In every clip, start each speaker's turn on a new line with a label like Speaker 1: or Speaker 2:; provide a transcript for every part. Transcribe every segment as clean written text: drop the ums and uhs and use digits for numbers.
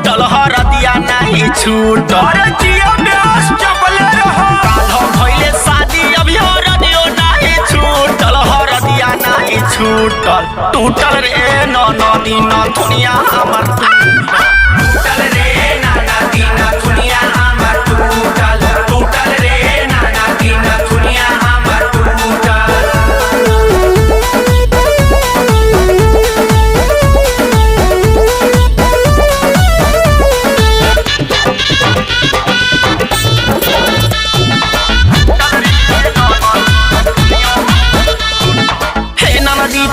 Speaker 1: टूटल हरदिया नहीं छूटल भइले शादी अभी हरदियो नहीं छूटल हरदिया नहीं छूटल टूटल रे नदी नथुनिया हमर टूटल रे नदी नथुनिया हमर टूटल टूटल रे नदी नथुनिया हमर टूटल।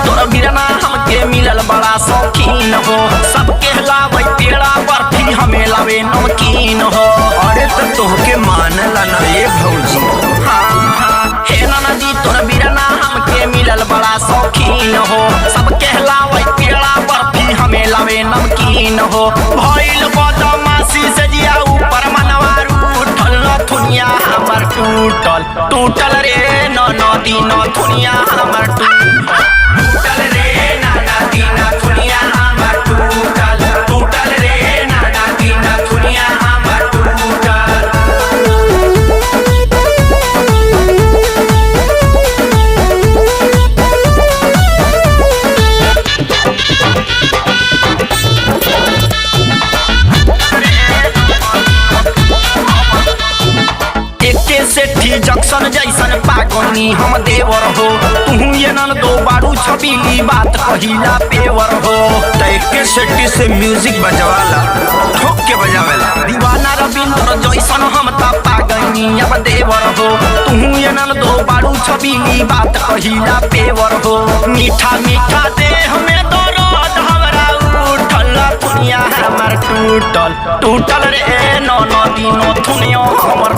Speaker 1: तोरा बिरना हमके मिलल बड़ा शौकीन हो सबके लावे पेड़ा बर्फी हमें लावे नमकीन हो।
Speaker 2: अरे तो तोहके मानला ना ये भौजी।
Speaker 1: हाँ हे नदी तोरा बिरना हमके मिलल बड़ा शौकीन हो सबके लावे पेड़ा बर्फी हमें लावे नमकीन हो। भइल बदमाशी से जिया ऊपर मनवा रूठल नथुनिया हमर टूटल टूटल रे नदी नथुनिया हमर टूटल रे नदी नथुनिया हमर टूटल टूटल रे नदी नथुनिया हमर टूटल। एके सेठी जंक्शन जैसन पागनी हम देवर हो तू ये नन दो बारू छबीली बात कहिला पेवर हो।
Speaker 2: एके सेठी से म्यूजिक बजवाला ठोक के बजावेला
Speaker 1: दीवाना रविंद्र जैसन हम ता पागनी अब देवर हो तू ये नन दो बारू छबीली बात कहिला पेवर हो। मीठा मीठा देह में दर्द हमरा उठल दुनिया हमर टूटल टूटल रे नदी नथुनिया हमर